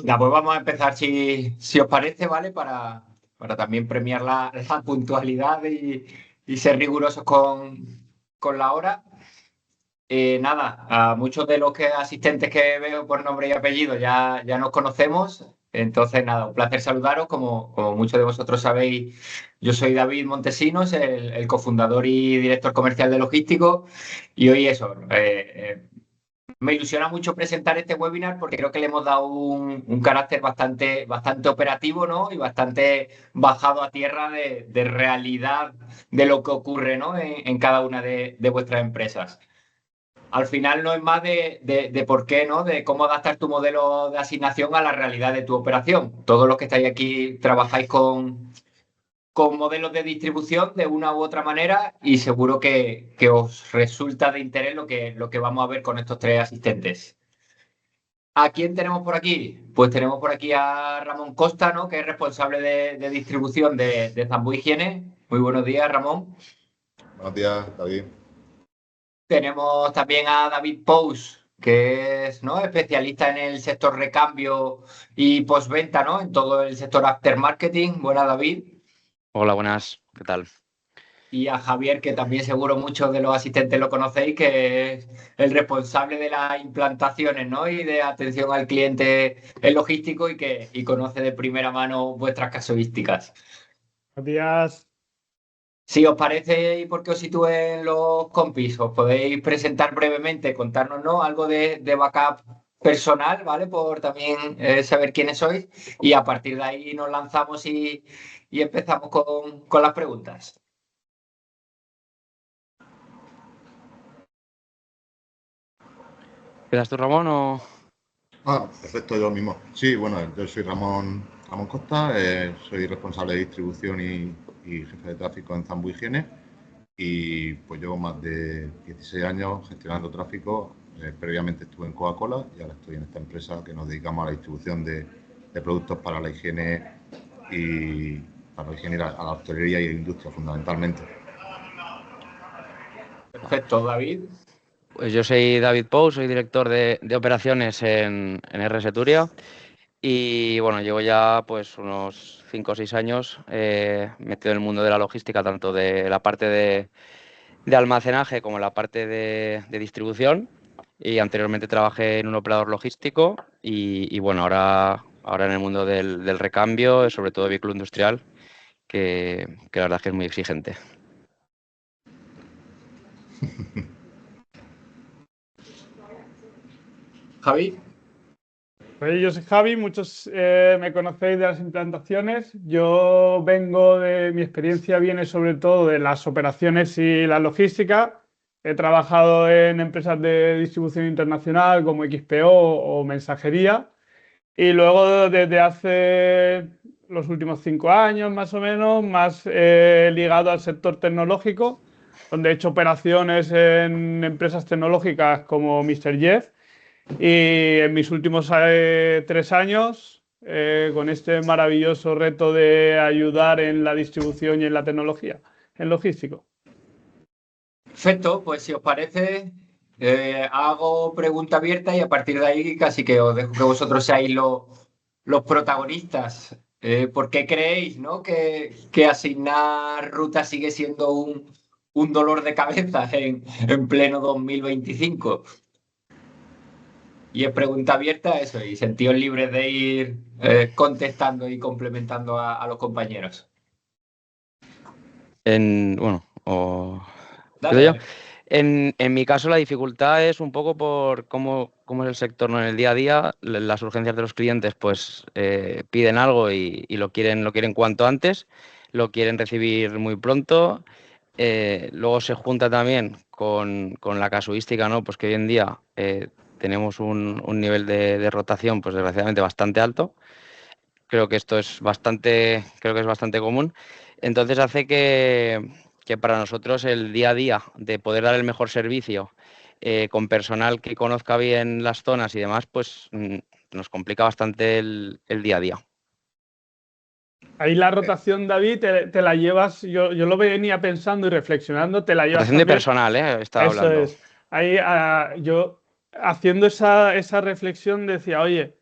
Venga, pues vamos a empezar, si os parece, ¿vale? Para también premiar la puntualidad y ser rigurosos con la hora. Nada, a muchos de los asistentes que veo por nombre y apellido ya nos conocemos. Entonces, nada, un placer saludaros. Como muchos de vosotros sabéis, yo soy David Montesinos, el cofundador y director comercial de Logístico. Y hoy eso, me ilusiona mucho presentar este webinar porque creo que le hemos dado un carácter bastante operativo, ¿no? Y bastante bajado a tierra de realidad de lo que ocurre, ¿no? En cada una de vuestras empresas. Al final no es más de por qué, ¿no? De cómo adaptar tu modelo de asignación a la realidad de tu operación. Todos los que estáis aquí trabajáis con modelos de distribución de una u otra manera y seguro que os resulta de interés lo que vamos a ver con estos tres asistentes. ¿A quién tenemos por aquí? Pues tenemos por aquí a Ramón Costa, ¿no? Que es responsable de distribución de Zambu Higiene. Muy buenos días, Ramón. Buenos días, David. Tenemos también a David Pous, que es, ¿no? Especialista en el sector recambio y postventa, ¿no? En todo el sector aftermarketing. Buenas, David. Hola, buenas, ¿qué tal? Y a Javier, que también seguro muchos de los asistentes lo conocéis, que es el responsable de las implantaciones, ¿no? Y de atención al cliente en logístico y conoce de primera mano vuestras casuísticas. Buenos días. Si os parece y porque os sitúen los compis, os podéis presentar brevemente, contarnos, ¿no? Algo de backup personal, ¿vale? Por también saber quiénes sois y a partir de ahí nos lanzamos y empezamos con las preguntas. ¿Quedas tú, Ramón, o...? Perfecto, yo mismo. Sí, bueno, yo soy Ramón Costa, soy responsable de distribución y jefe de tráfico en Zambu Higiene y pues llevo más de 16 años gestionando tráfico. Previamente estuve en Coca-Cola y ahora estoy en esta empresa que nos dedicamos a la distribución de productos para la higiene y a la hostelería y a la industria fundamentalmente. Perfecto, David. Pues yo soy David Pou, soy director de operaciones en RS Turia y bueno, llevo ya pues unos 5 o 6 años metido en el mundo de la logística, tanto de la parte de almacenaje como la parte de distribución, y anteriormente trabajé en un operador logístico y bueno, ahora en el mundo del recambio, sobre todo vehículo industrial, que la verdad es que es muy exigente. Javi. Pues yo soy Javi, muchos me conocéis de las implantaciones. Yo vengo mi experiencia viene sobre todo de las operaciones y la logística. He trabajado en empresas de distribución internacional como XPO o mensajería. Y luego desde hace los últimos 5 años más o menos, más ligado al sector tecnológico, donde he hecho operaciones en empresas tecnológicas como Mr. Jeff. Y en mis últimos 3 años, con este maravilloso reto de ayudar en la distribución y en la tecnología, en logístico. Perfecto, pues si os parece, hago pregunta abierta y a partir de ahí casi que os dejo que vosotros seáis los protagonistas. ¿Por qué creéis, ¿no? que asignar rutas sigue siendo un dolor de cabeza en pleno 2025? Y es pregunta abierta eso, y sentíos libres de ir contestando y complementando a los compañeros. Bueno, Dale, yo. dale. En mi caso, la dificultad es un poco por cómo es el sector, ¿no? En el día a día, las urgencias de los clientes pues piden algo y lo quieren cuanto antes, lo quieren recibir muy pronto. Luego se junta también con la casuística, ¿no? Pues que hoy en día tenemos un nivel de rotación, pues desgraciadamente bastante alto. Creo que es bastante común. Entonces hace que para nosotros el día a día de poder dar el mejor servicio con personal que conozca bien las zonas y demás, pues nos complica bastante el día a día. Ahí la rotación, David, te la llevas, yo lo venía pensando y reflexionando, te la llevas Rotación de también. personal, estaba Eso hablando. es. Ahí yo haciendo esa reflexión decía, oye,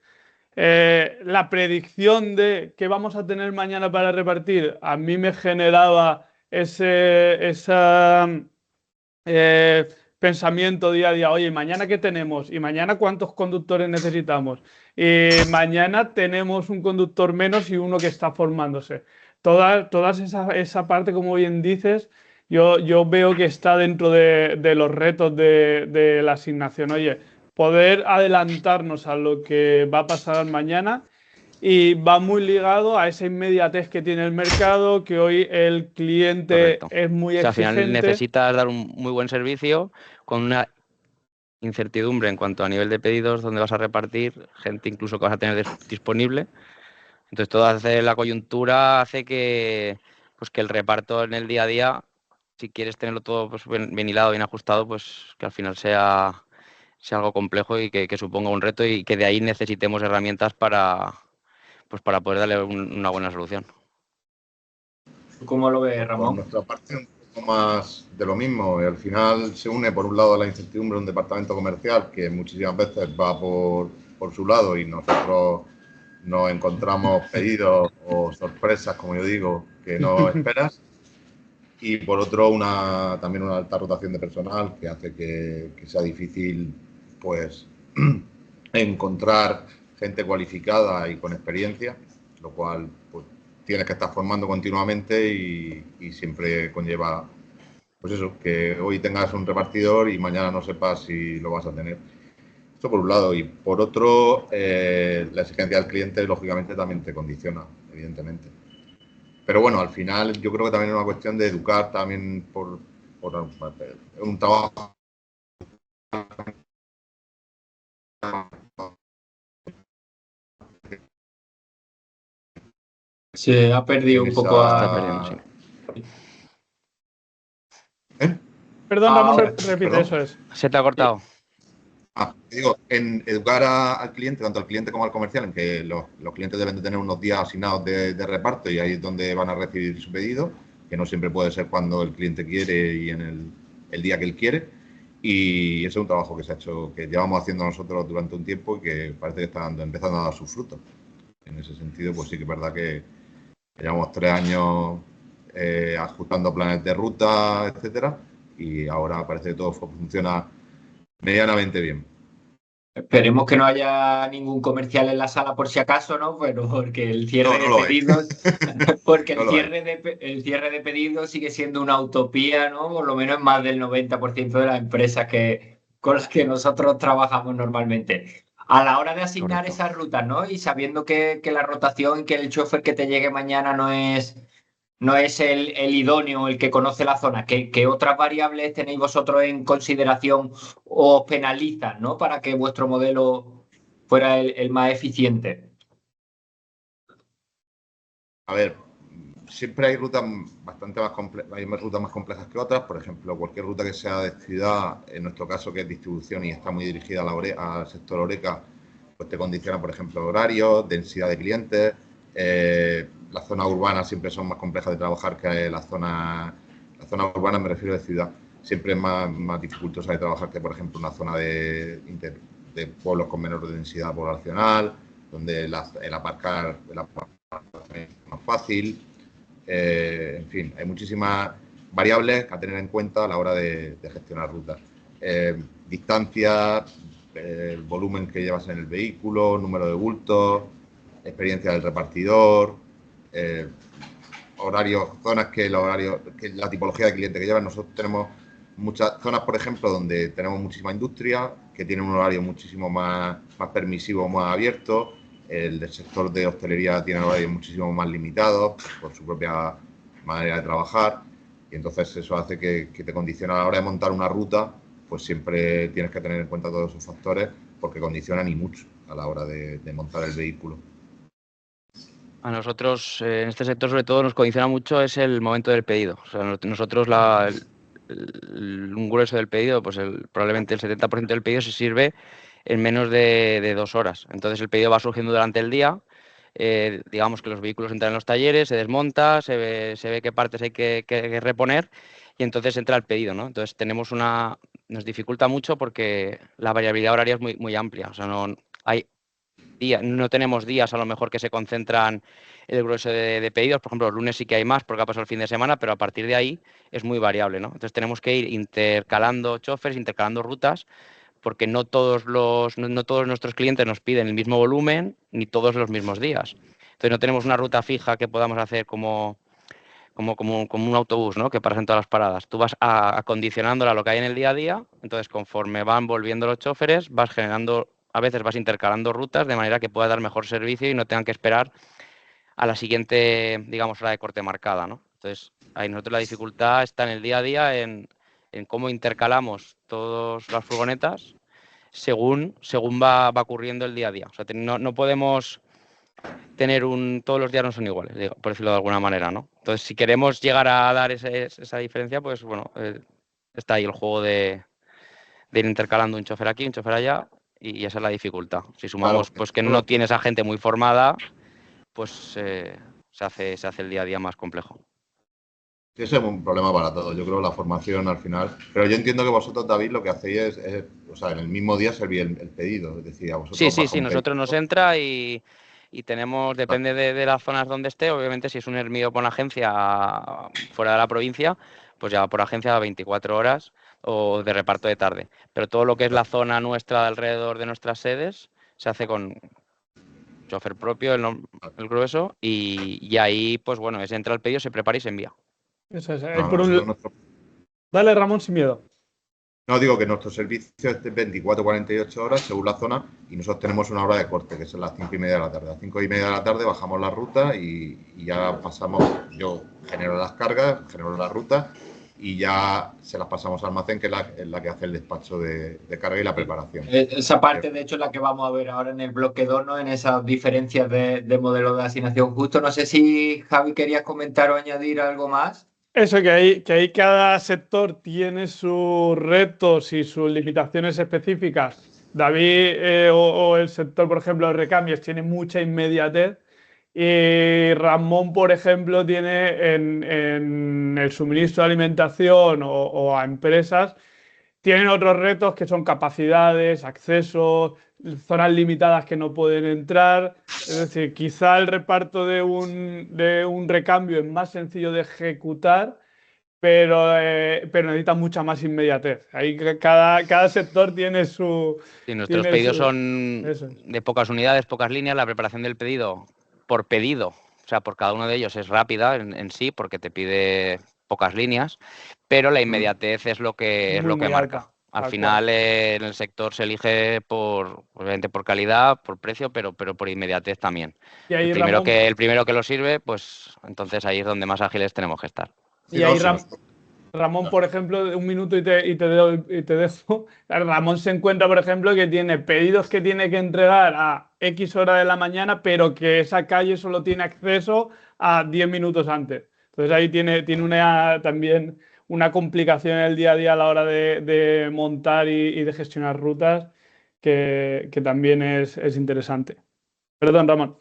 la predicción de qué vamos a tener mañana para repartir, a mí me generaba ese pensamiento día a día. Oye, ¿mañana qué tenemos? ¿Y mañana cuántos conductores necesitamos? Y mañana tenemos un conductor menos y uno que está formándose. Toda esa parte, como bien dices, yo veo que está dentro de los retos de la asignación. Oye, poder adelantarnos a lo que va a pasar mañana, y va muy ligado a esa inmediatez que tiene el mercado, que hoy el cliente Correcto. es muy O sea, al final exigente. necesitas dar un muy buen servicio con una incertidumbre en cuanto a nivel de pedidos, dónde vas a repartir, gente incluso que vas a tener disponible. Entonces, toda la coyuntura hace que, pues, que el reparto en el día a día, si quieres tenerlo todo pues, bien hilado, bien ajustado, pues que al final sea algo complejo y que suponga un reto y que de ahí necesitemos herramientas para poder darle una buena solución. ¿Cómo lo ves, Por Ramón? nuestra parte, un poco más de lo mismo. Al final se une, por un lado, la incertidumbre de un departamento comercial que muchísimas veces va por su lado y nosotros nos encontramos pedidos o sorpresas, como yo digo, que no esperas. Y por otro, también una alta rotación de personal que hace que sea difícil pues encontrar gente cualificada y con experiencia, lo cual pues tienes que estar formando continuamente y siempre conlleva pues eso, que hoy tengas un repartidor y mañana no sepas si lo vas a tener. Esto por un lado. Y por otro, la exigencia del cliente lógicamente también te condiciona, evidentemente. Pero bueno, al final yo creo que también es una cuestión de educar también por un trabajo. Se ha perdido un poco Está perdiendo, sí. Perdón, Ramón, Ahora, repite, perdón. eso es. ¿Se te ha cortado? Digo, en educar al cliente, tanto al cliente como al comercial, en que los clientes deben de tener unos días asignados de reparto y ahí es donde van a recibir su pedido, que no siempre puede ser cuando el cliente quiere y en el día que él quiere. Y ese es un trabajo que se ha hecho, que llevamos haciendo nosotros durante un tiempo y que parece que está empezando a dar sus frutos. En ese sentido, pues sí que es verdad que llevamos 3 años ajustando planes de ruta, etcétera, y ahora parece que todo funciona medianamente bien. esperemos que no haya ningún comercial en la sala por si acaso, ¿no? Pero porque el cierre de pedidos, porque el cierre de pedidos sigue siendo una utopía, ¿no? Por lo menos en más del 90% de las empresas con las que nosotros trabajamos normalmente. A la hora de asignar Correcto. esas rutas, ¿no? Y sabiendo que la rotación, que el chofer que te llegue mañana no es el idóneo, el que conoce la zona. ¿Qué otras variables tenéis vosotros en consideración o os penalizan, ¿no? Para que vuestro modelo fuera el más eficiente? A ver, siempre hay rutas bastante más complejas, hay rutas más complejas que otras. Por ejemplo, cualquier ruta que sea de ciudad, en nuestro caso que es distribución y está muy dirigida al sector Horeca, pues te condiciona, por ejemplo, horarios, densidad de clientes. Las zonas urbanas siempre son más complejas de trabajar que las zonas urbanas, me refiero de ciudad. Siempre es más dificultosa de trabajar que, por ejemplo, una zona de pueblos con menor densidad poblacional, donde el aparcar es más fácil. En fin, hay muchísimas variables a tener en cuenta a la hora de gestionar rutas. Distancia, el volumen que llevas en el vehículo, número de bultos, experiencia del repartidor, horarios, zonas que la tipología de cliente que llevan. Nosotros tenemos muchas zonas, por ejemplo, donde tenemos muchísima industria, que tiene un horario muchísimo más permisivo, más abierto. El del sector de hostelería tiene horarios muchísimo más limitados por su propia manera de trabajar. Y entonces eso hace que te condiciona a la hora de montar una ruta, pues siempre tienes que tener en cuenta todos esos factores porque condicionan y mucho a la hora de montar el vehículo. A nosotros, en este sector, sobre todo, nos condiciona mucho es el momento del pedido. O sea, nosotros un grueso del pedido, pues probablemente el 70% del pedido se sirve en menos de 2 horas. Entonces el pedido va surgiendo durante el día. Digamos que los vehículos entran en los talleres, se desmonta, se ve qué partes hay que reponer y entonces entra el pedido, ¿no? Entonces nos dificulta mucho porque la variabilidad horaria es muy, muy amplia. O sea, no hay no tenemos días a lo mejor que se concentran el grueso de pedidos. Por ejemplo, los lunes sí que hay más porque ha pasado el fin de semana, pero a partir de ahí es muy variable, ¿no? Entonces tenemos que ir intercalando choferes, intercalando rutas, porque no todos nuestros clientes nos piden el mismo volumen ni todos los mismos días. Entonces no tenemos una ruta fija que podamos hacer como un autobús, ¿no? Que paras en todas las paradas. Tú vas acondicionándola a lo que hay en el día a día, entonces conforme van volviendo los choferes, a veces vas intercalando rutas de manera que pueda dar mejor servicio y no tengan que esperar a la siguiente, digamos, hora de corte marcada, ¿no? Entonces, ahí nosotros la dificultad está en el día a día, en cómo intercalamos todas las furgonetas según va ocurriendo el día a día. O sea, no podemos tener todos los días no son iguales, por decirlo de alguna manera, ¿no? Entonces, si queremos llegar a dar esa diferencia, pues bueno, está ahí el juego de ir intercalando un chofer aquí, un chofer allá, y esa es la dificultad. Si sumamos pues que no tienes a gente muy formada, pues se hace el día a día más complejo. Sí, ese es un problema para todos. Yo creo la formación al final. Pero yo entiendo que vosotros, David, lo que hacéis es o sea, en el mismo día servir el pedido. Es decir, a vosotros. Sí, nosotros nos entra y tenemos, depende de las zonas donde esté, obviamente si es un envío por agencia fuera de la provincia, pues ya por agencia a 24 horas o de reparto de tarde. Pero todo lo que es la zona nuestra alrededor de nuestras sedes se hace con chofer propio, el grueso, y ahí, pues bueno, entra el pedido, se prepara y se envía. Eso es. Dale, Ramón, sin miedo. No, digo que nuestro servicio es de 24-48 horas según la zona y nosotros tenemos una hora de corte, que es a las 5:30 de la tarde. A las 5:30 de la tarde bajamos la ruta y ya pasamos, yo genero las cargas, genero la ruta y ya se las pasamos al almacén, que es la que hace el despacho de carga y la preparación. Esa parte, de hecho, es la que vamos a ver ahora en el bloque 2, ¿no? En esas diferencias de modelo de asignación justo. No sé si Javi querías comentar o añadir algo más. Eso, que ahí cada sector tiene sus retos y sus limitaciones específicas. David o el sector, por ejemplo, de recambios, tiene mucha inmediatez. Y Ramón, por ejemplo, tiene en el suministro de alimentación o a empresas, tienen otros retos que son capacidades, acceso, zonas limitadas que no pueden entrar. Es decir, quizá el reparto de un recambio es más sencillo de ejecutar, pero necesita mucha más inmediatez. Ahí cada sector tiene su... Sí, nuestros pedidos son de pocas unidades, pocas líneas. La preparación del pedido por pedido, o sea, por cada uno de ellos es rápida en sí, porque te pide pocas líneas, pero la inmediatez es lo que marca. Al final en el sector se elige obviamente por calidad, por precio, pero por inmediatez también. Y ahí, el primero que lo sirve, pues entonces ahí es donde más ágiles tenemos que estar. Y ahí Ramón, por ejemplo, un minuto y te dejo. Ramón se encuentra, por ejemplo, que tiene pedidos que tiene que entregar a X hora de la mañana, pero que esa calle solo tiene acceso a 10 minutos antes. Entonces ahí tiene también una complicación en el día a día a la hora de montar y de gestionar rutas que también es interesante. Perdón, Ramón.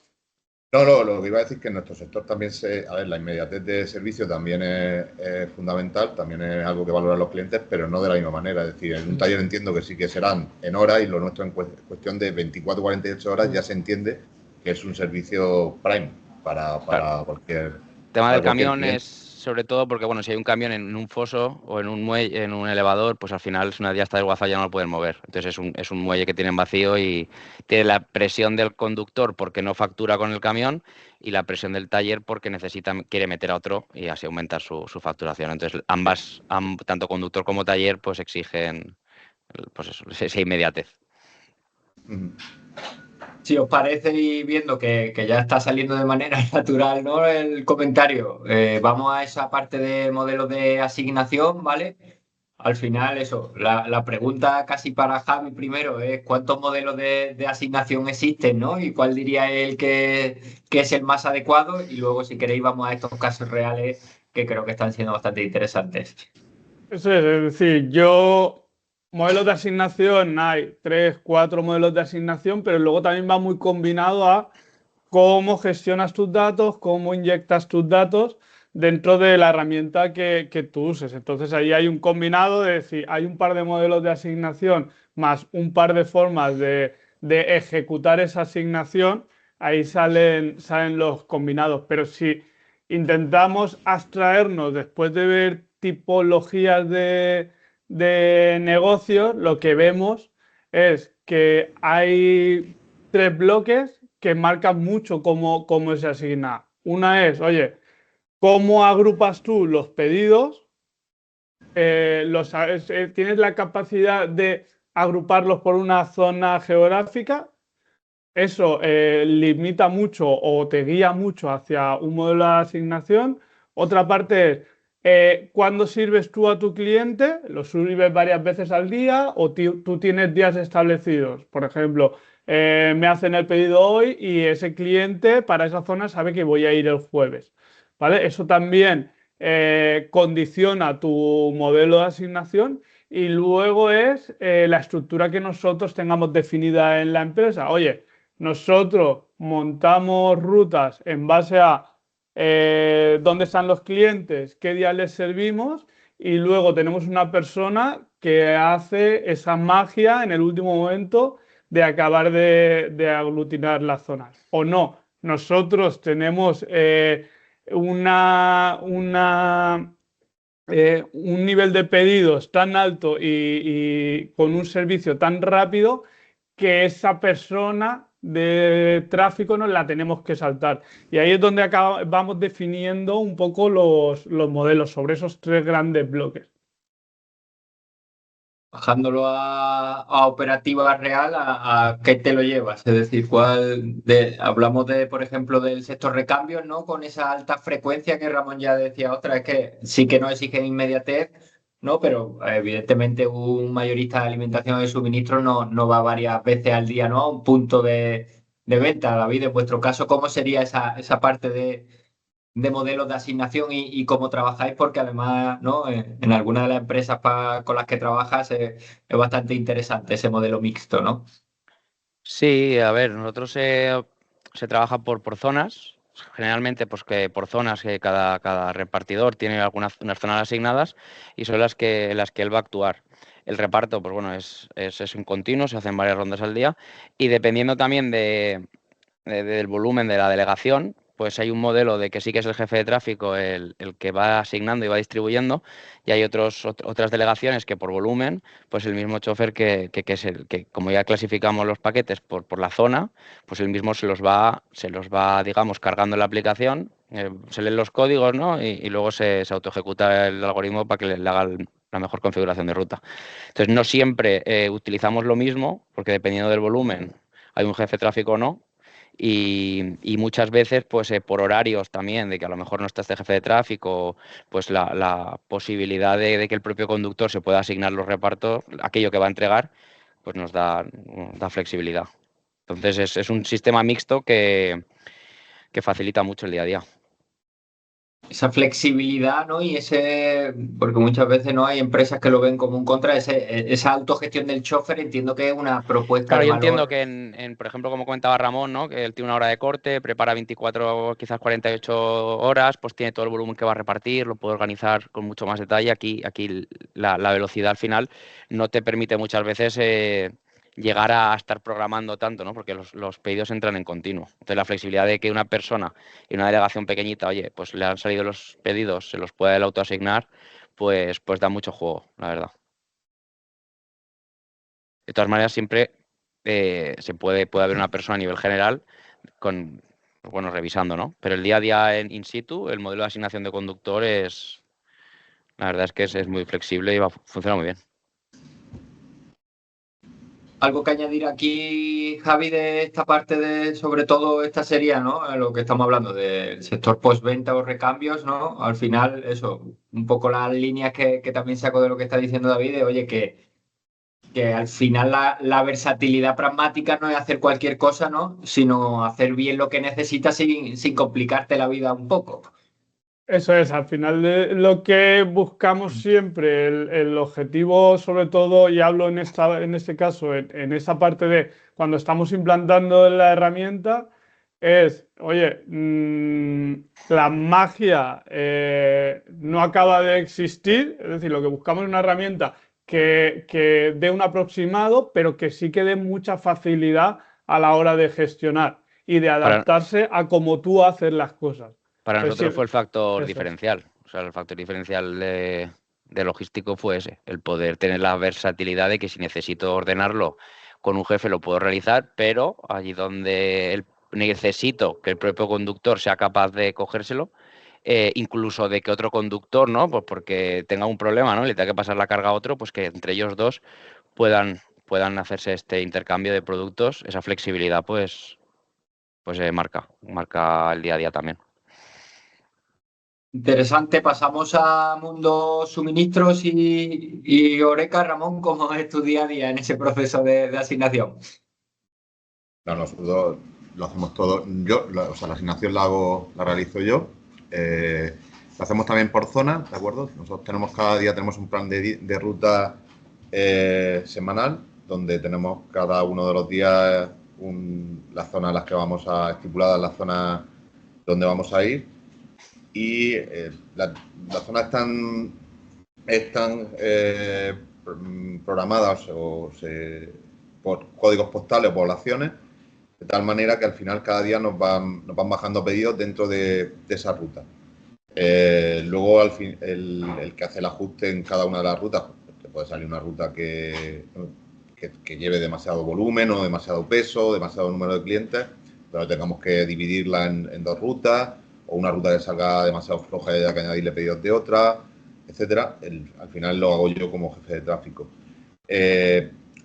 No, lo que iba a decir es que en nuestro sector también la inmediatez de servicio también es fundamental, también es algo que valoran los clientes, pero no de la misma manera. Es decir, en un taller entiendo que sí que serán en horas y lo nuestro en cuestión de 24-48 horas ya se entiende que es un servicio prime para cualquier... El tema del camión es sobre todo porque, bueno, si hay un camión en un foso o en un muelle, en un elevador, pues al final una vez ya está desguazado ya no lo pueden mover. Entonces es un muelle que tienen vacío y tiene la presión del conductor porque no factura con el camión y la presión del taller porque quiere meter a otro y así aumentar su facturación. Entonces tanto conductor como taller, pues exigen pues eso, esa inmediatez. Si os parece, y viendo que ya está saliendo de manera natural, ¿no? El comentario, vamos a esa parte de modelos de asignación, ¿vale? Al final, eso, la pregunta casi para Javi primero es ¿cuántos modelos de asignación existen, ¿no? Y cuál diría él que es el más adecuado. Y luego, si queréis, vamos a estos casos reales que creo que están siendo bastante interesantes. Eso es decir, modelos de asignación, hay 3, 4 modelos de asignación, pero luego también va muy combinado a cómo gestionas tus datos, cómo inyectas tus datos dentro de la herramienta que tú uses. Entonces ahí hay un combinado de decir, hay un par de modelos de asignación más un par de formas de de ejecutar esa asignación, ahí salen los combinados. Pero si intentamos abstraernos después de ver tipologías de negocios, lo que vemos es que hay 3 bloques que marcan mucho cómo se asigna. Una es, oye, ¿cómo agrupas tú los pedidos? ¿Tienes la capacidad de agruparlos por una zona geográfica? Eso limita mucho o te guía mucho hacia un modelo de asignación. Otra parte es, ¿cuándo sirves tú a tu cliente? ¿Lo sirves varias veces al día o tú tienes días establecidos? Por ejemplo, me hacen el pedido hoy y ese cliente para esa zona sabe que voy a ir el jueves, ¿vale? Eso también condiciona tu modelo de asignación. Y luego es la estructura que nosotros tengamos definida en la empresa. Oye, nosotros montamos rutas en base a dónde están los clientes, qué día les servimos y luego tenemos una persona que hace esa magia en el último momento de acabar de aglutinar las zonas. O no, nosotros tenemos un nivel de pedidos tan alto y con un servicio tan rápido que esa persona de tráfico nos la tenemos que saltar. Y ahí es donde vamos definiendo un poco los modelos sobre esos 3 grandes bloques. Bajándolo a operativa real, ¿a qué te lo llevas? Es decir, hablamos de, por ejemplo, del sector recambios, ¿no? Con esa alta frecuencia que Ramón ya decía, otra, es que sí que no exigen inmediatez, ¿no? Pero evidentemente un mayorista de alimentación y suministro no va varias veces al día, ¿no? A un punto de venta. David, en vuestro caso, ¿cómo sería esa parte de modelos de asignación y cómo trabajáis? Porque además, ¿no? En algunas de las empresas con las que trabajas es bastante interesante ese modelo mixto, ¿no? Sí, a ver, nosotros se trabaja por zonas, generalmente pues que por zonas que cada repartidor tiene unas zonas asignadas y son las que él va a actuar. El reparto, pues bueno, es un continuo, se hacen varias rondas al día y dependiendo también del volumen de la delegación, pues hay un modelo de que sí que es el jefe de tráfico el que va asignando y va distribuyendo, y hay otras delegaciones que por volumen, pues el mismo chofer que es el que, como ya clasificamos los paquetes por la zona, pues el mismo se los va, digamos, cargando en la aplicación, se leen los códigos, ¿no? Y luego se autoejecuta el algoritmo para que le haga la mejor configuración de ruta. Entonces, no siempre utilizamos lo mismo, porque dependiendo del volumen, hay un jefe de tráfico o no, y muchas veces pues por horarios también, de que a lo mejor no está este jefe de tráfico, pues la posibilidad de que el propio conductor se pueda asignar los repartos, aquello que va a entregar, pues nos da flexibilidad. Entonces es un sistema mixto que facilita mucho el día a día. Esa flexibilidad, ¿no? Porque muchas veces no hay empresas que lo ven como un contra, esa autogestión del chofer, entiendo que es una propuesta Claro, de yo entiendo valor. que por ejemplo, como comentaba Ramón, ¿no? Que él tiene una hora de corte, prepara 24, quizás 48 horas, pues tiene todo el volumen que va a repartir, lo puede organizar con mucho más detalle. Aquí la velocidad al final no te permite muchas veces llegar a estar programando tanto, ¿no? Porque los pedidos entran en continuo. Entonces, la flexibilidad de que una persona y una delegación pequeñita, oye, pues le han salido los pedidos, se los puede el autoasignar, pues da mucho juego, la verdad. De todas maneras, siempre puede haber una persona a nivel general pues bueno, revisando, ¿no? Pero el día a día in situ, el modelo de asignación de conductor la verdad es que es muy flexible y funciona muy bien. Algo que añadir aquí, Javi, de esta parte sobre todo esta sería, ¿no? A lo que estamos hablando del sector postventa o recambios, ¿no? Al final, eso, un poco las líneas que también saco de lo que está diciendo David, oye, que al final la versatilidad pragmática no es hacer cualquier cosa, ¿no? Sino hacer bien lo que necesitas sin complicarte la vida un poco. Eso es, al final de lo que buscamos siempre, el objetivo sobre todo, y hablo en este caso, en esa parte de cuando estamos implantando la herramienta, es, oye, la magia no acaba de existir, es decir, lo que buscamos es una herramienta que dé un aproximado, pero que sí que dé mucha facilidad a la hora de gestionar y de adaptarse a cómo tú haces las cosas. Para Entonces, nosotros sí, fue el factor eso es. diferencial. O sea, el factor diferencial de logístico fue ese, el poder tener la versatilidad de que si necesito ordenarlo con un jefe lo puedo realizar, pero allí donde necesito que el propio conductor sea capaz de cogérselo, incluso de que otro conductor, ¿no? Pues porque tenga un problema, ¿no? Le tenga que pasar la carga a otro, pues que entre ellos dos puedan hacerse este intercambio de productos, esa flexibilidad, pues marca el día a día también. Interesante. Pasamos a mundo suministros y Oreca. Ramón, ¿cómo es tu día a día en ese proceso de asignación? No, nosotros lo hacemos todo. O sea, la asignación la realizo yo. Lo hacemos también por zona, ¿de acuerdo? Nosotros cada día tenemos un plan de ruta semanal, donde tenemos cada uno de los días las zonas a las que vamos a estipuladas, las zonas donde vamos a ir. Y las zonas están programadas por códigos postales o poblaciones, de tal manera que al final cada día nos van bajando pedidos dentro de esa ruta. Luego el que hace el ajuste en cada una de las rutas, pues, te puede salir una ruta que lleve demasiado volumen o demasiado peso, demasiado número de clientes, pero tengamos que dividirla en dos rutas, o una ruta que salga demasiado floja y haya que añadirle pedidos de otra, etcétera. Al final lo hago yo como jefe de tráfico.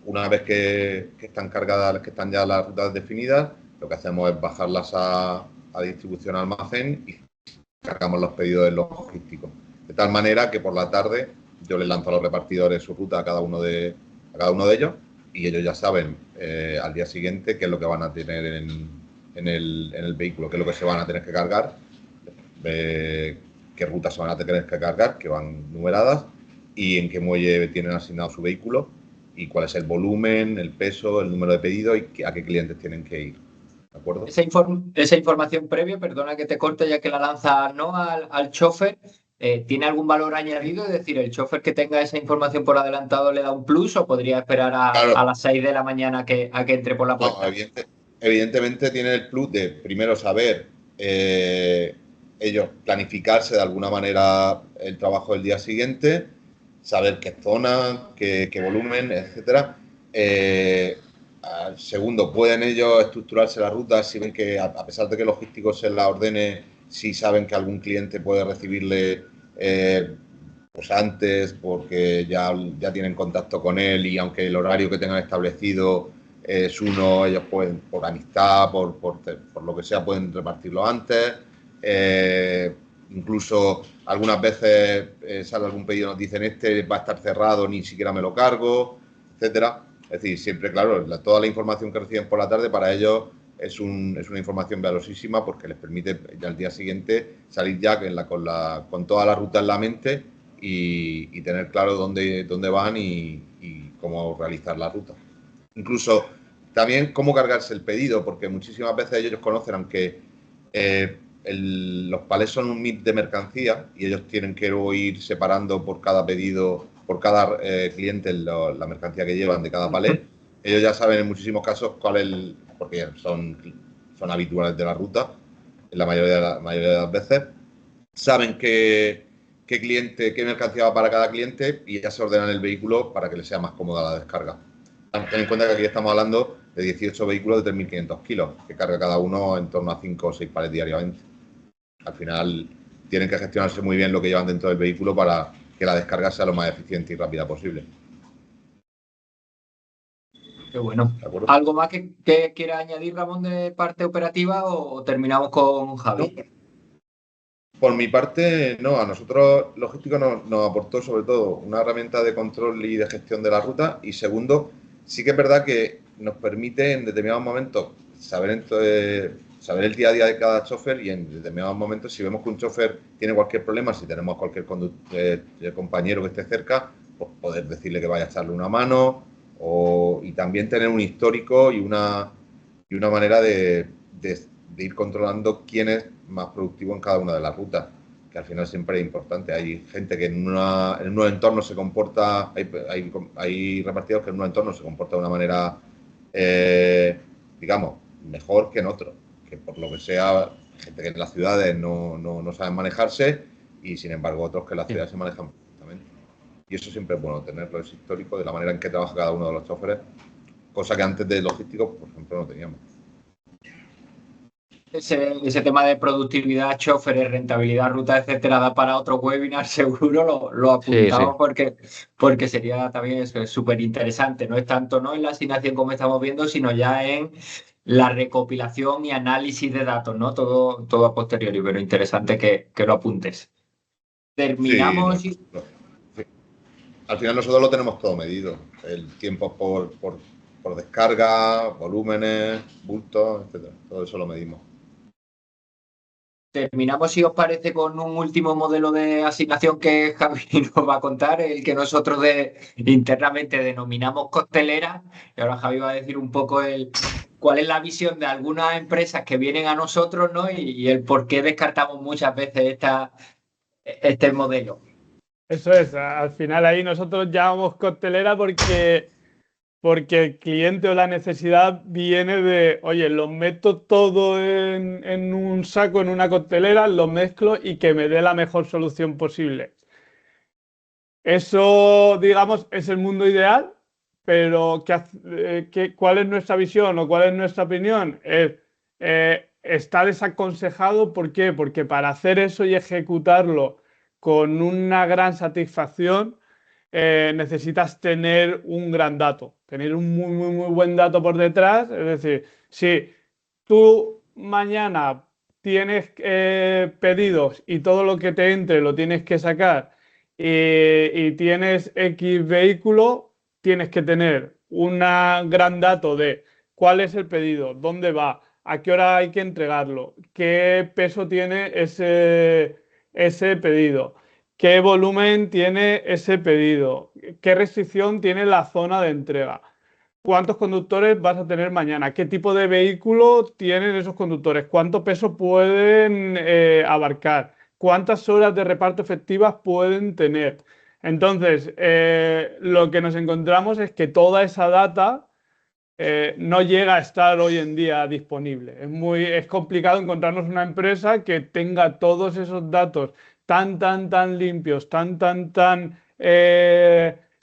Una vez que están cargadas, que están ya las rutas definidas, lo que hacemos es bajarlas a distribución al almacén y cargamos los pedidos en logístico. De tal manera que por la tarde yo les lanzo a los repartidores su ruta a cada uno de ellos, y ellos ya saben al día siguiente qué es lo que van a tener en el vehículo, qué es lo que se van a tener que cargar, qué rutas se van a tener que cargar, que van numeradas, y en qué muelle tienen asignado su vehículo, y cuál es el volumen, el peso, el número de pedidos y a qué clientes tienen que ir. ¿De acuerdo? Esa información previa, perdona que te corte ya que la lanza no al chofer, ¿tiene algún valor añadido? Es decir, ¿el chofer que tenga esa información por adelantado le da un plus o podría esperar a las 6 de la mañana a que entre por la puerta? No, evidentemente tiene el plus de primero saber ellos planificarse de alguna manera el trabajo del día siguiente, saber qué zona, qué volumen, etcétera. Segundo, pueden ellos estructurarse la ruta si ven que, a pesar de que logístico se la ordene, si saben que algún cliente puede recibirle pues antes, porque ya tienen contacto con él, y aunque el horario que tengan establecido es uno, ellos pueden, por amistad, por lo que sea, pueden repartirlo antes. Incluso algunas veces sale algún pedido, nos dicen este va a estar cerrado, ni siquiera me lo cargo, etcétera. Es decir, siempre, claro, toda la información que reciben por la tarde para ellos es una información valiosísima, porque les permite ya al día siguiente salir ya con toda la ruta en la mente y tener claro dónde van y cómo realizar la ruta. Incluso también cómo cargarse el pedido, porque muchísimas veces ellos conocen, aunque los palés son un mix de mercancía y ellos tienen que ir separando por cada pedido, por cada cliente la mercancía que llevan de cada palé. Ellos ya saben en muchísimos casos porque son habituales de la ruta, en la mayoría de las veces. Saben qué mercancía va para cada cliente, y ya se ordenan el vehículo para que les sea más cómoda la descarga. Ten en cuenta que aquí estamos hablando de 18 vehículos de 3.500 kilos, que carga cada uno en torno a 5 o 6 palés diariamente. Al final tienen que gestionarse muy bien lo que llevan dentro del vehículo para que la descarga sea lo más eficiente y rápida posible. Qué bueno. ¿Algo más que quiera añadir, Ramón, de parte operativa, o terminamos con Javi? No. Por mi parte, no. A nosotros logístico nos aportó sobre todo una herramienta de control y de gestión de la ruta, y segundo, sí que es verdad que nos permite en determinados momentos saber el día a día de cada chofer, y en determinados momentos, si vemos que un chofer tiene cualquier problema, si tenemos cualquier compañero que esté cerca, pues poder decirle que vaya a echarle una mano, y también tener un histórico y una manera de ir controlando quién es más productivo en cada una de las rutas. que al final siempre es importante. Hay gente que en un entorno se comporta, hay repartidores que en un entorno se comporta de una manera, digamos, mejor que en otro, que por lo que sea, gente que en las ciudades no saben manejarse y sin embargo otros que en las ciudades se manejan perfectamente. Y eso siempre es bueno tenerlo, es histórico de la manera en que trabaja cada uno de los choferes, cosa que antes de logísticos, por ejemplo, no teníamos. Ese tema de productividad, choferes, rentabilidad, ruta, etcétera, da para otro webinar, seguro, lo apuntamos porque sería también súper interesante. No es tanto no en la asignación como estamos viendo, sino ya en la recopilación y análisis de datos, ¿no? Todo a posteriori, pero interesante que lo apuntes. Terminamos. Sí, al final nosotros lo tenemos todo medido. El tiempo por descarga, volúmenes, bultos, etcétera. Todo eso lo medimos. Terminamos, si os parece, con un último modelo de asignación que Javi nos va a contar, el que nosotros internamente denominamos costelera. Y ahora Javi va a decir un poco cuál es la visión de algunas empresas que vienen a nosotros, ¿no? Y el por qué descartamos muchas veces este modelo. Eso es, al final ahí nosotros llamamos costelera porque el cliente o la necesidad viene de, oye, lo meto todo en un saco, en una costelera, lo mezclo y que me dé la mejor solución posible. Eso, digamos, es el mundo ideal, pero ¿cuál es nuestra visión o cuál es nuestra opinión? Está desaconsejado, ¿por qué? Porque para hacer eso y ejecutarlo con una gran satisfacción, necesitas tener un gran dato, tener un muy buen dato por detrás. Es decir, si tú mañana tienes pedidos y todo lo que te entre lo tienes que sacar y tienes X vehículo, tienes que tener un gran dato de cuál es el pedido, dónde va, a qué hora hay que entregarlo, qué peso tiene ese pedido, qué volumen tiene ese pedido, qué restricción tiene la zona de entrega, cuántos conductores vas a tener mañana, qué tipo de vehículo tienen esos conductores, cuánto peso pueden abarcar, cuántas horas de reparto efectivas pueden tener. Entonces, lo que nos encontramos es que toda esa data no llega a estar hoy en día disponible. Es complicado encontrarnos una empresa que tenga todos esos datos tan limpios, tan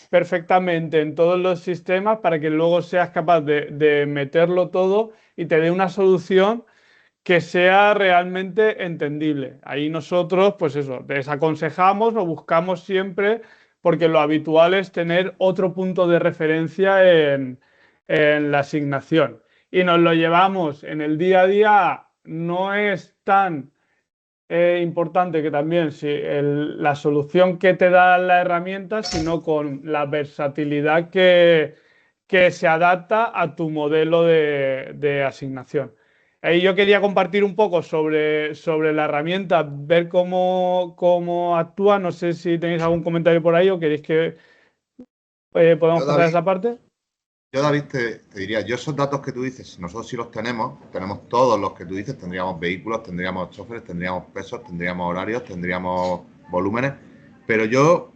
perfectamente en todos los sistemas para que luego seas capaz de meterlo todo y te dé una solución que sea realmente entendible. Ahí nosotros, pues eso, desaconsejamos o buscamos siempre, porque lo habitual es tener otro punto de referencia en la asignación. Y nos lo llevamos en el día a día, no es tan importante que también la solución que te da la herramienta, sino con la versatilidad que se adapta a tu modelo de asignación. Ahí yo quería compartir un poco sobre la herramienta, ver cómo actúa. No sé si tenéis algún comentario por ahí o queréis que podamos pasar a esa parte. Yo, David, te diría, yo esos datos que tú dices, nosotros sí los tenemos todos los que tú dices, tendríamos vehículos, tendríamos choferes, tendríamos pesos, tendríamos horarios, tendríamos volúmenes, pero yo,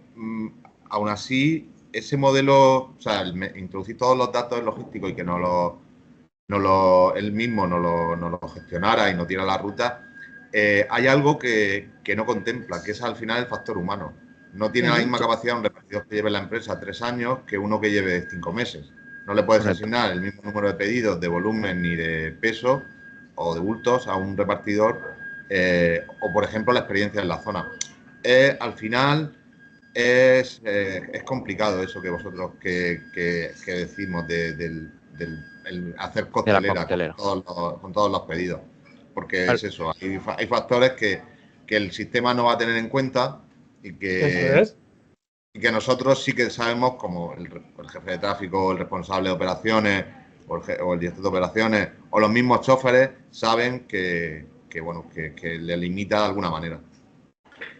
aún así, ese modelo, o sea, introducir todos los datos logísticos y que él mismo no lo gestionara y no tira la ruta, hay algo que no contempla, que es al final el factor humano. No tiene la misma capacidad un repartidor que lleve la empresa 3 años que uno que lleve 5 meses. No le puedes asignar el mismo número de pedidos, de volumen ni de peso o de bultos a un repartidor o, por ejemplo, la experiencia en la zona. Al final es complicado eso que vosotros que decimos del hacer costelera con todos los pedidos. Porque es eso, hay factores que el sistema no va a tener en cuenta y que nosotros sí que sabemos, como el jefe de tráfico, el responsable de operaciones o el director de operaciones o los mismos choferes saben que le limita de alguna manera.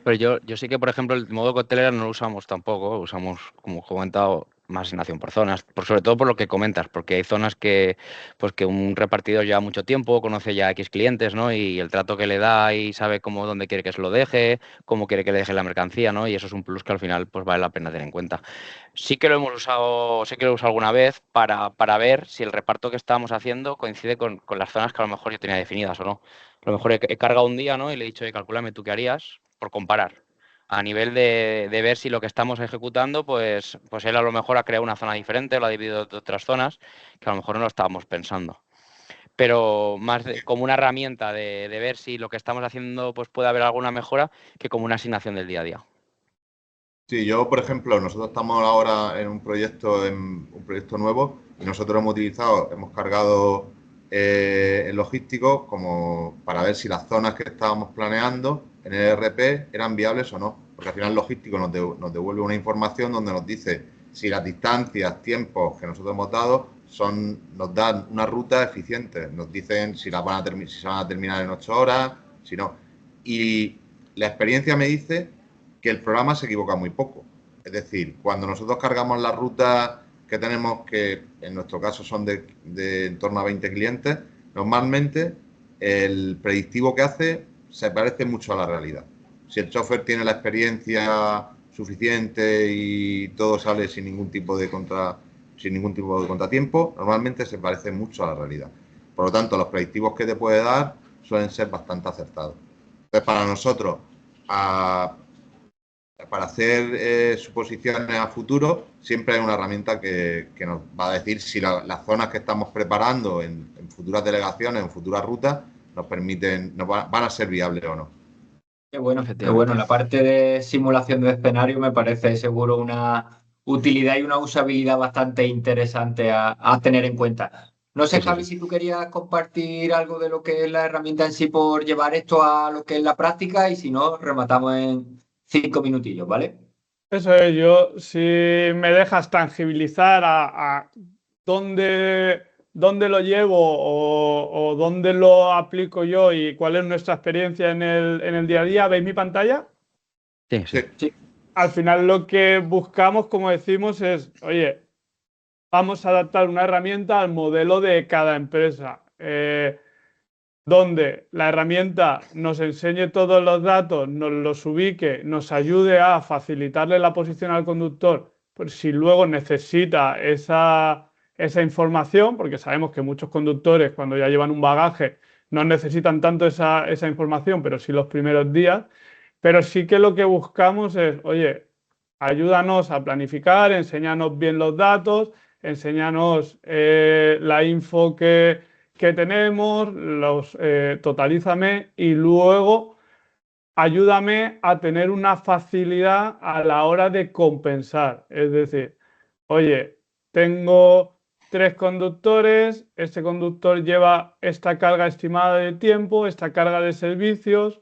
Pero yo sí que, por ejemplo, el modo costelera no lo usamos tampoco. Usamos, como he comentado, más asignación por zonas, sobre todo por lo que comentas, porque hay zonas que un repartidor lleva mucho tiempo, conoce ya a X clientes, ¿no? Y el trato que le da y sabe dónde quiere que se lo deje, cómo quiere que le deje la mercancía, ¿no? Y eso es un plus que al final pues vale la pena tener en cuenta. Sí que lo he usado alguna vez para ver si el reparto que estábamos haciendo coincide con las zonas que a lo mejor yo tenía definidas o no. A lo mejor he cargado un día, ¿no? Y le he dicho, calcúlame tú qué harías por comparar. A nivel de ver si lo que estamos ejecutando, pues él a lo mejor ha creado una zona diferente, lo ha dividido en otras zonas, que a lo mejor no lo estábamos pensando. Pero más como una herramienta de ver si lo que estamos haciendo pues puede haber alguna mejora que como una asignación del día a día. Sí, yo, por ejemplo, nosotros estamos ahora en un proyecto nuevo y nosotros hemos cargado el logístico como para ver si las zonas que estábamos planeando en el ERP eran viables o no. Porque al final el logístico nos devuelve una información donde nos dice si las distancias, tiempos que nosotros hemos dado nos dan una ruta eficiente. Nos dicen si se van a terminar en 8 horas, si no. Y la experiencia me dice que el programa se equivoca muy poco. Es decir, cuando nosotros cargamos las rutas que tenemos, que en nuestro caso son de en torno a 20 clientes, normalmente el predictivo que hace se parece mucho a la realidad. Si el chofer tiene la experiencia suficiente y todo sale sin ningún tipo de contratiempo, normalmente se parece mucho a la realidad. Por lo tanto, los predictivos que te puede dar suelen ser bastante acertados. Entonces, para nosotros, para hacer suposiciones a futuro, siempre hay una herramienta que nos va a decir si las zonas que estamos preparando en futuras delegaciones, en futuras rutas, van a ser viables o no. Qué bueno, qué bueno. La parte de simulación de escenario me parece seguro una utilidad y una usabilidad bastante interesante a tener en cuenta. No sé, Sí, sí, Javi, sí. si tú querías compartir algo de lo que es la herramienta en sí por llevar esto a lo que es la práctica y si no, rematamos en 5 minutillos, ¿vale? Eso es, yo, si me dejas tangibilizar a dónde lo llevo o dónde lo aplico yo y cuál es nuestra experiencia en el día a día, ¿veis mi pantalla? Sí, sí. Sí. Al final lo que buscamos, como decimos, es, oye, vamos a adaptar una herramienta al modelo de cada empresa. Donde la herramienta nos enseñe todos los datos, nos los ubique, nos ayude a facilitarle la posición al conductor, por si luego necesita esa información, porque sabemos que muchos conductores cuando ya llevan un bagaje no necesitan tanto esa información, pero sí los primeros días. Pero sí que lo que buscamos es, oye, ayúdanos a planificar, enséñanos bien los datos, enséñanos la info que tenemos, totalízame y luego ayúdame a tener una facilidad a la hora de compensar. Es decir, oye, tengo 3 conductores, este conductor lleva esta carga estimada de tiempo, esta carga de servicios,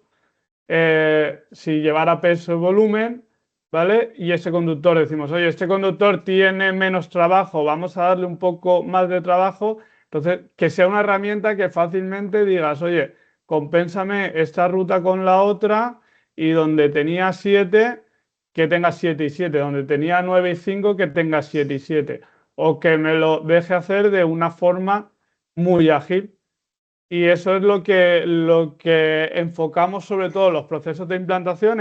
si llevara peso y volumen, ¿vale? Y ese conductor decimos, oye, este conductor tiene menos trabajo, vamos a darle un poco más de trabajo. Entonces, que sea una herramienta que fácilmente digas, oye, compénsame esta ruta con la otra y donde tenía 7, que tenga 7 y 7, donde tenía 9 y 5, que tenga 7 y 7. O que me lo deje hacer de una forma muy ágil. Y eso es lo que enfocamos sobre todo los procesos de implantación.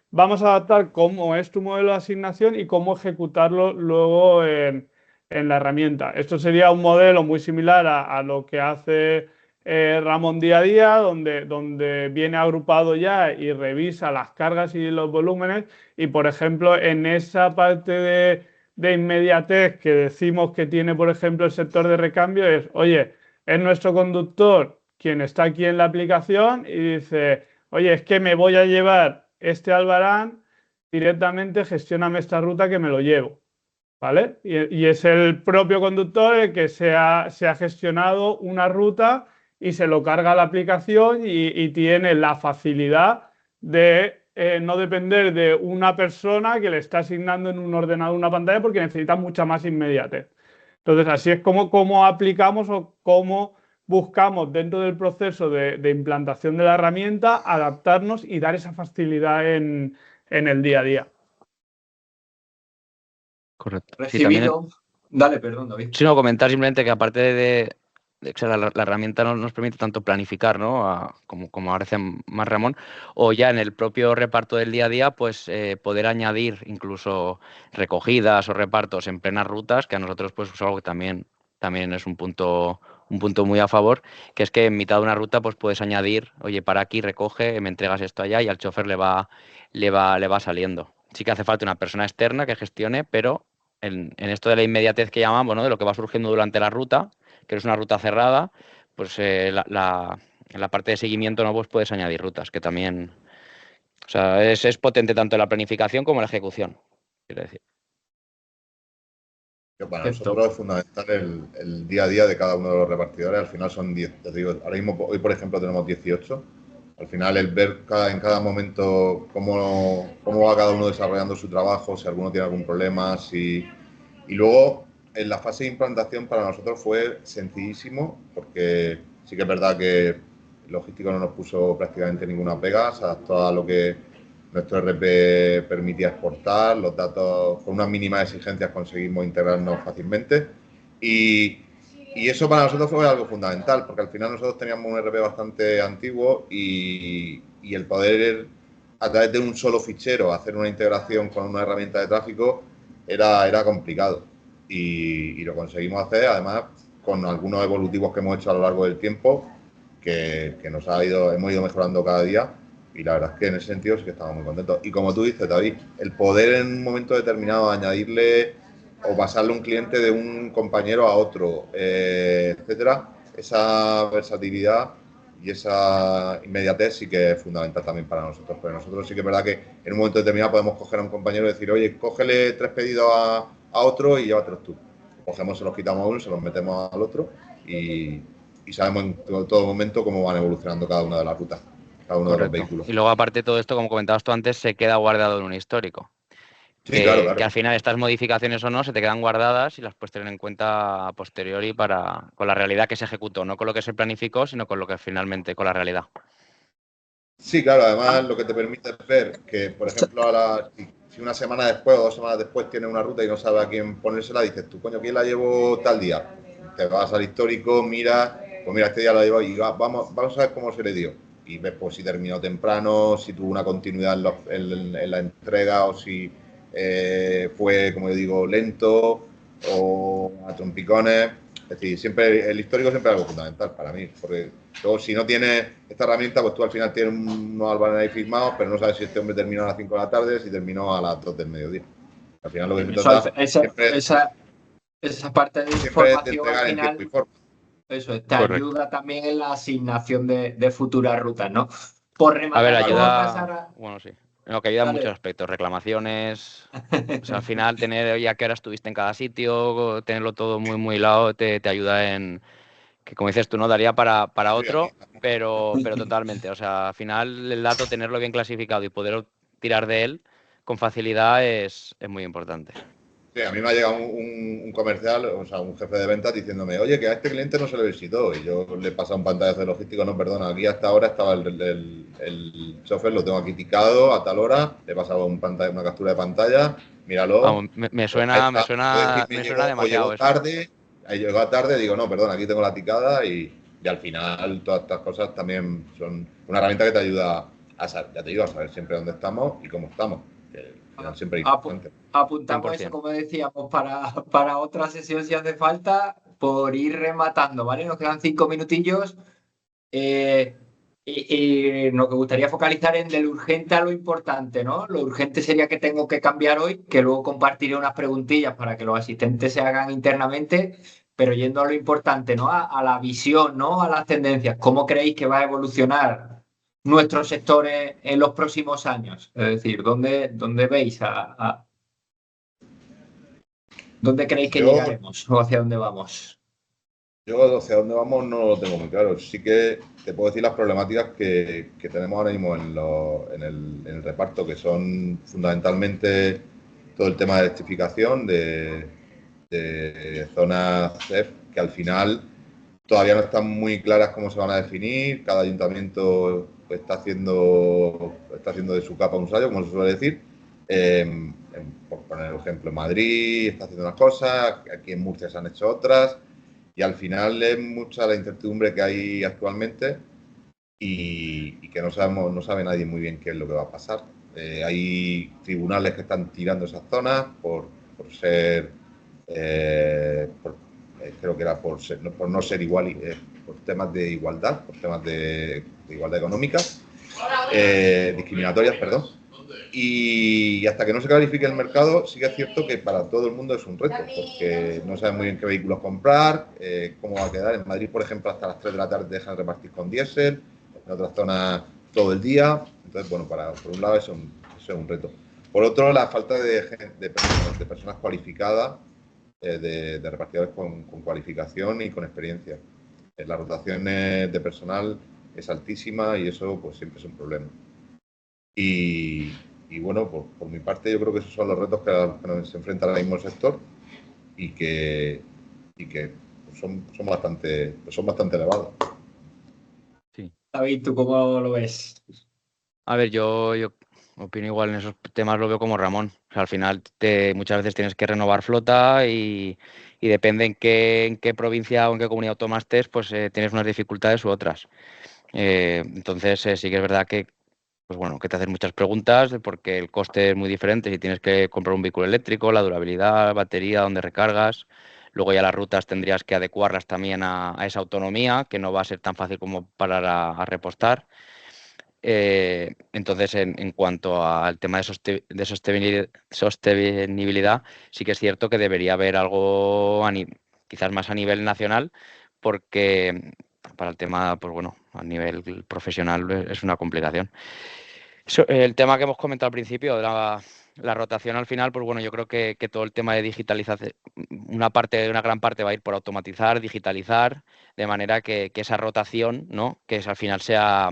Vamos a adaptar cómo es tu modelo de asignación y cómo ejecutarlo luego en la herramienta. Esto sería un modelo muy similar a lo que hace Ramón día a día, donde viene agrupado ya y revisa las cargas y los volúmenes. Y, por ejemplo, en esa parte de inmediatez que decimos que tiene, por ejemplo, el sector de recambio, oye, es nuestro conductor quien está aquí en la aplicación y dice, oye, es que me voy a llevar este albarán, directamente gestióname esta ruta que me lo llevo, ¿vale? Y es el propio conductor el que se ha gestionado una ruta y se lo carga a la aplicación y tiene la facilidad de no depender de una persona que le está asignando en un ordenador una pantalla porque necesita mucha más inmediatez. Entonces, así es como aplicamos o cómo buscamos dentro del proceso de implantación de la herramienta adaptarnos y dar esa facilidad en el día a día. Correcto. recibido. Dale, perdón, David. Sí, no, comentar simplemente que aparte de que la herramienta nos permite tanto planificar, ¿no? Como ahora hace más Ramón, o ya en el propio reparto del día a día, pues poder añadir incluso recogidas o repartos en plenas rutas, que a nosotros pues es algo que también es un punto muy a favor, que es que en mitad de una ruta pues puedes añadir, oye, para aquí, recoge, me entregas esto allá, y al chofer le va saliendo. Sí que hace falta una persona externa que gestione, pero en esto de la inmediatez que llamamos, ¿no? De lo que va surgiendo durante la ruta, que es una ruta cerrada, pues en la parte de seguimiento, ¿no? Pues puedes añadir rutas, que también, o sea, es potente tanto en la planificación como en la ejecución, quiero decir. Que para Perfecto. nosotros es fundamental el día a día de cada uno de los repartidores. Al final son 10, te digo, ahora mismo, hoy por ejemplo tenemos 18. Al final el ver en cada momento cómo va cada uno desarrollando su trabajo, si alguno tiene algún problema, y luego en la fase de implantación para nosotros fue sencillísimo, porque sí que es verdad que logístico no nos puso prácticamente ninguna pega, se adaptó a lo que nuestro RP permitía exportar, los datos con unas mínimas exigencias conseguimos integrarnos fácilmente y eso para nosotros fue algo fundamental, porque al final nosotros teníamos un RP bastante antiguo y el poder a través de un solo fichero hacer una integración con una herramienta de tráfico era complicado y lo conseguimos hacer, además con algunos evolutivos que hemos hecho a lo largo del tiempo que hemos ido mejorando cada día. Y la verdad es que en ese sentido sí que estamos muy contentos. Y como tú dices, David, el poder en un momento determinado añadirle o pasarle un cliente de un compañero a otro, etcétera, esa versatilidad y esa inmediatez sí que es fundamental también para nosotros. Pero nosotros sí que es verdad que en un momento determinado podemos coger a un compañero y decir, oye, cógele 3 pedidos a otro y llévatelos tú. Cogemos, se los quitamos a uno, se los metemos al otro y sabemos en todo momento cómo van evolucionando cada una de las rutas, cada uno de los vehículos. Y luego, aparte de todo esto, como comentabas tú antes, se queda guardado en un histórico. Sí, claro. Que al final estas modificaciones o no se te quedan guardadas y las puedes tener en cuenta a posteriori con la realidad que se ejecutó, no con lo que se planificó, sino con lo que finalmente, con la realidad. Sí, claro, además lo que te permite es ver que, por ejemplo, si una semana después o 2 semanas después tienes una ruta y no sabes a quién ponérsela, dices tú, coño, ¿quién la llevó tal día? Te vas al histórico, miras, pues mira, este día la llevo y vamos a ver cómo se le dio. Y ves pues, si terminó temprano, si tuvo una continuidad en la entrega o si fue, como yo digo, lento o a trompicones. Es decir, siempre el histórico siempre es algo fundamental para mí, porque luego, si no tienes esta herramienta, pues tú al final tienes unos albanes ahí firmados, pero no sabes si este hombre terminó a las 5 de la tarde, si terminó a las 2 del mediodía. Al final lo que se trata esa parte de siempre es de información al entregar en tiempo y final, forma. eso te ayuda también en la asignación de futuras rutas, ¿no? Por A ver, rematar con otras ayuda. Bueno, sí. No, que ayuda en muchos aspectos. Reclamaciones. O sea, al final, tener oye, a qué hora estuviste en cada sitio, tenerlo todo muy, muy hilado, te ayuda en. Que como dices tú, ¿no? Daría para otro, pero totalmente. O sea, al final, el dato, tenerlo bien clasificado y poder tirar de él con facilidad es muy importante. Sí, a mí me ha llegado un comercial, o sea, un jefe de ventas diciéndome, oye, que a este cliente no se le visitó. Y yo le he pasado un pantallazo de logístico, no, perdona, aquí hasta ahora estaba el chofer, lo tengo aquí ticado a tal hora, le he pasado una captura de pantalla, míralo. Vamos, me suena demasiado eso. Llegó tarde, digo, no, perdona, aquí tengo la ticada y al final todas estas cosas también son una herramienta que te ayuda a saber siempre dónde estamos y cómo estamos. Que al final siempre es importante. Apuntamos 100%. eso, como decíamos, para otra sesión si hace falta, por ir rematando, ¿vale? Nos quedan 5 minutillos. Y nos gustaría focalizar en de lo urgente a lo importante, ¿no? Lo urgente sería que tengo que cambiar hoy, que luego compartiré unas preguntillas para que los asistentes se hagan internamente, pero yendo a lo importante, ¿no? A la visión, ¿no? A las tendencias. ¿Cómo creéis que va a evolucionar nuestros sectores en los próximos años? Es decir, ¿dónde veis ¿dónde creéis que llegaremos o hacia dónde vamos? Yo hacia dónde vamos no lo tengo muy claro. Sí que te puedo decir las problemáticas que tenemos ahora mismo en el reparto, que son fundamentalmente todo el tema de electrificación de zonas CEF, que al final todavía no están muy claras cómo se van a definir. Cada ayuntamiento está haciendo de su capa un sallo, como se suele decir. por poner el ejemplo, Madrid está haciendo unas cosas, aquí en Murcia se han hecho otras, y al final es mucha la incertidumbre que hay actualmente y que no sabe nadie muy bien qué es lo que va a pasar. Hay tribunales que están tirando esas zonas por ser, creo que era por no ser igual, por temas de igualdad, por temas de igualdad económica, discriminatorias, perdón. Y hasta que no se clarifique el mercado, sí que es cierto que para todo el mundo es un reto, porque no saben muy bien qué vehículos comprar, cómo va a quedar. En Madrid, por ejemplo, hasta las 3 de la tarde dejan repartir con diésel, en otras zonas todo el día. Entonces, bueno, por un lado eso es un reto. Por otro, la falta de personas cualificadas, de repartidores con cualificación y con experiencia. La rotación de personal es altísima y eso pues siempre es un problema. Y bueno, por mi parte yo creo que esos son los retos que nos enfrenta ahora mismo el sector y que son bastante elevados. Sí. David, ¿tú cómo lo ves? A ver, yo opino igual en esos temas, lo veo como Ramón. O sea, al final muchas veces tienes que renovar flota y depende en qué provincia o en qué comunidad autónoma estés, pues tienes unas dificultades u otras. Entonces sí que es verdad que, pues bueno, que te hacen muchas preguntas porque el coste es muy diferente. Si tienes que comprar un vehículo eléctrico, la durabilidad, batería, dónde recargas. Luego ya las rutas tendrías que adecuarlas también a esa autonomía, que no va a ser tan fácil como parar a repostar. Entonces, en cuanto al tema de sostenibilidad, sí que es cierto que debería haber algo quizás más a nivel nacional, porque para el tema, pues bueno, a nivel profesional es una complicación. El tema que hemos comentado al principio, de la rotación al final, pues bueno, yo creo que todo el tema de digitalización, una gran parte va a ir por automatizar, digitalizar, de manera que esa rotación, ¿no? Que al final sea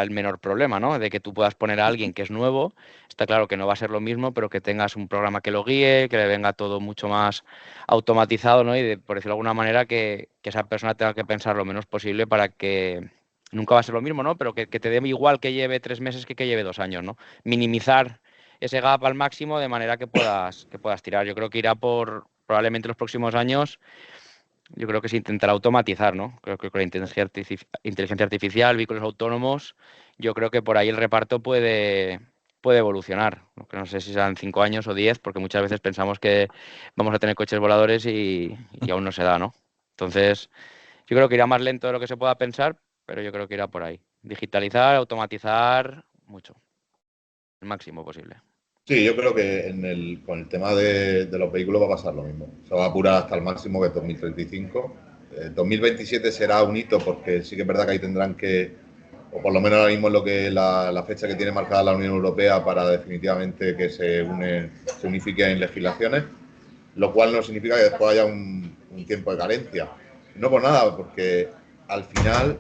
el menor problema, ¿no? De que tú puedas poner a alguien que es nuevo, está claro que no va a ser lo mismo, pero que tengas un programa que lo guíe, que le venga todo mucho más automatizado, ¿no? Y por decirlo de alguna manera, que esa persona tenga que pensar lo menos posible para que nunca va a ser lo mismo, ¿no? Pero que te dé igual que lleve 3 meses que lleve 2 años, ¿no? Minimizar ese gap al máximo de manera que puedas tirar. Yo creo que irá probablemente en los próximos años, yo creo que se intentará automatizar, ¿no? Creo que con la inteligencia artificial, vehículos autónomos, yo creo que por ahí el reparto puede evolucionar. No sé si serán 5 años o 10, porque muchas veces pensamos que vamos a tener coches voladores y aún no se da, ¿no? Entonces, yo creo que irá más lento de lo que se pueda pensar, pero yo creo que irá por ahí. Digitalizar, automatizar, mucho. El máximo posible. Sí, yo creo que con el tema de los vehículos va a pasar lo mismo. Se va a apurar hasta el máximo que es 2035. 2027 será un hito porque sí que es verdad que ahí tendrán que, o por lo menos ahora mismo es lo que la fecha que tiene marcada la Unión Europea para definitivamente que se unifique en legislaciones, lo cual no significa que después haya un tiempo de carencia. No por nada, porque al final,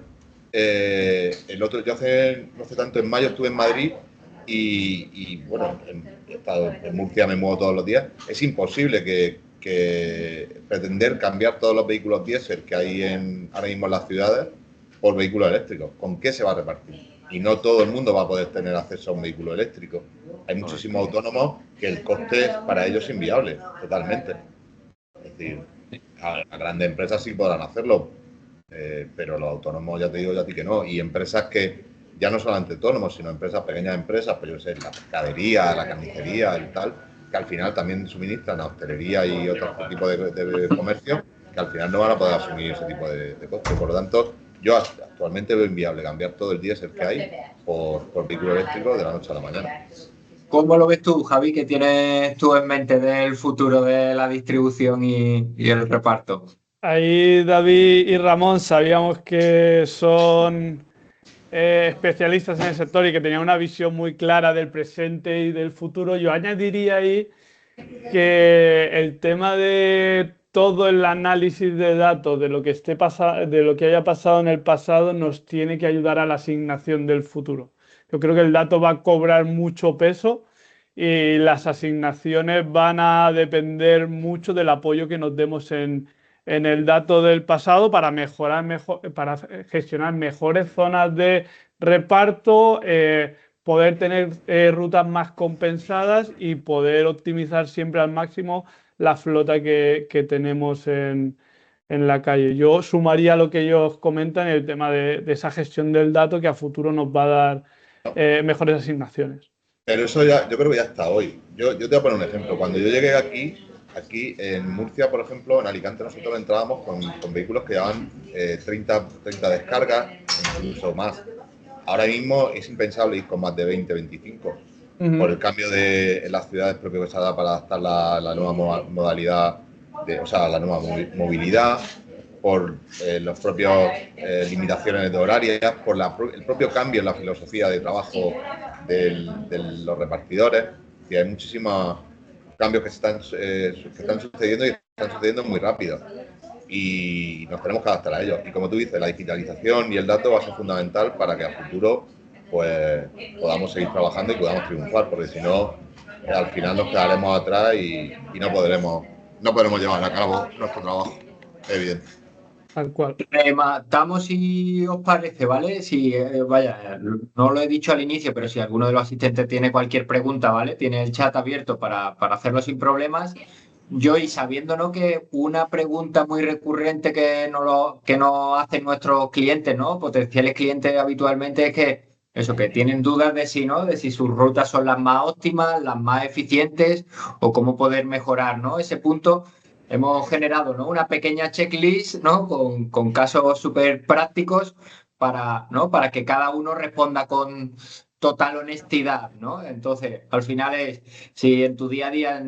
yo no hace tanto, en mayo estuve en Madrid y bueno, he estado en Murcia, me muevo todos los días. Es imposible que pretender cambiar todos los vehículos diésel que hay ahora mismo en las ciudades por vehículos eléctricos. ¿Con qué se va a repartir? Y no todo el mundo va a poder tener acceso a un vehículo eléctrico. Hay muchísimos autónomos que el coste para ellos es inviable, totalmente. Es decir, a grandes empresas sí podrán hacerlo, pero los autónomos, ya te digo yo a ti que no. Y empresas que ya no solamente autónomos, sino empresas, pequeñas empresas, pues yo sé, la pescadería, la carnicería y tal, que al final también suministran a hostelería y otro tipo de comercio, que al final no van a poder asumir ese tipo de costes. Por lo tanto, yo actualmente veo inviable cambiar todo el diésel que hay por vehículo eléctrico de la noche a la mañana. ¿Cómo lo ves tú, Javi? ¿Qué tienes tú en mente del futuro de la distribución y el reparto? Ahí David y Ramón sabíamos que son especialistas en el sector y que tenían una visión muy clara del presente y del futuro. Yo añadiría ahí que el tema de todo el análisis de datos de lo que de lo que haya pasado en el pasado nos tiene que ayudar a la asignación del futuro. Yo creo que el dato va a cobrar mucho peso y las asignaciones van a depender mucho del apoyo que nos demos en el dato del pasado para para gestionar mejores zonas de reparto, poder tener rutas más compensadas y poder optimizar siempre al máximo la flota que tenemos en la calle. Yo sumaría lo que ellos comentan, el tema de esa gestión del dato que a futuro nos va a dar mejores asignaciones. Pero eso ya, yo creo que ya está hoy. Yo te voy a poner un ejemplo. Cuando yo llegué aquí en Murcia, por ejemplo, en Alicante nosotros entrábamos con vehículos que llevaban 30 descargas, incluso más. Ahora mismo es impensable ir con más de 20, 25, por el cambio en las ciudades propio que se da para adaptar la nueva modalidad, la nueva movilidad, por los propios limitaciones de horarias, por el propio cambio en la filosofía de trabajo de los repartidores, y hay muchísimos cambios que están sucediendo y están sucediendo muy rápido. Y nos tenemos que adaptar a ellos. Y como tú dices, la digitalización y el dato va a ser fundamental para que a futuro pues podamos seguir trabajando y podamos triunfar, porque si no, al final nos quedaremos atrás y no podremos llevar a cabo nuestro trabajo, evidente. Tal cual. Rematamos si os parece, ¿vale? Si, vaya, no lo he dicho al inicio, pero si alguno de los asistentes tiene cualquier pregunta, ¿vale? Tiene el chat abierto para hacerlo sin problemas. Yo, y sabiendo, ¿no?, que una pregunta muy recurrente que nos hacen nuestros clientes, ¿no?, potenciales clientes habitualmente, es que tienen dudas de si sus rutas son las más óptimas, las más eficientes, o cómo poder mejorar, ¿no? Ese punto. Hemos generado, ¿no?, una pequeña checklist, ¿no?, con casos súper prácticos para que cada uno responda con total honestidad, ¿no? Entonces, al final si en tu día a día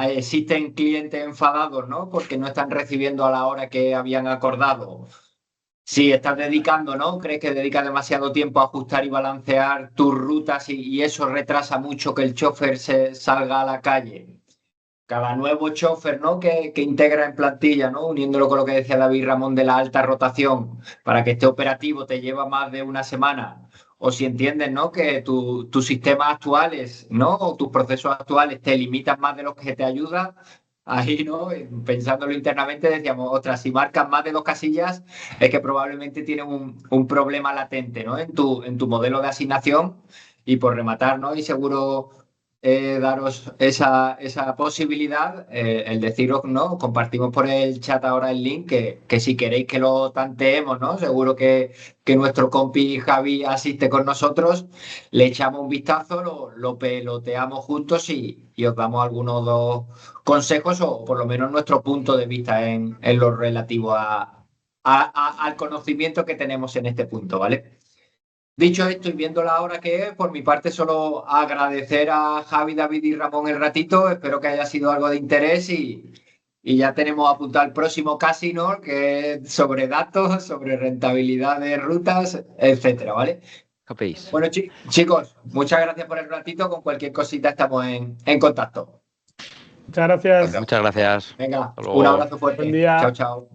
existen clientes enfadados, ¿no?, porque no están recibiendo a la hora que habían acordado. Si estás dedicando, ¿no?, crees que dedicas demasiado tiempo a ajustar y balancear tus rutas y eso retrasa mucho que el chofer salga a la calle. Cada nuevo chofer, ¿no?, que integra en plantilla, ¿no?, uniéndolo con lo que decía David Ramón de la alta rotación, para que esté operativo te lleva más de una semana. O si entiendes, ¿no?, que tus sistemas actuales, ¿no?, o tus procesos actuales te limitan más de los que te ayudan, ahí, ¿no?, pensándolo internamente, decíamos, ostras, si marcas más de 2 casillas, es que probablemente tienes un problema latente, ¿no?, en tu modelo de asignación. Y por rematar, ¿no?, y seguro daros esa posibilidad, el deciros, ¿no?, compartimos por el chat ahora el link, que si queréis que lo tanteemos, ¿no?, seguro que nuestro compi Javi asiste con nosotros, le echamos un vistazo, lo peloteamos juntos y os damos algunos dos consejos, o por lo menos nuestro punto de vista en lo relativo al conocimiento que tenemos en este punto, ¿vale? Dicho esto y viendo la hora que es, por mi parte solo agradecer a Javi, David y Ramón el ratito. Espero que haya sido algo de interés y ya tenemos apuntado el próximo casino, que es sobre datos, sobre rentabilidad de rutas, etcétera, ¿vale? KPIs. Bueno, chicos, muchas gracias por el ratito. Con cualquier cosita estamos en contacto. Muchas gracias. Muchas gracias. Venga, Hasta luego. un abrazo fuerte. Buen día. Chao, chao.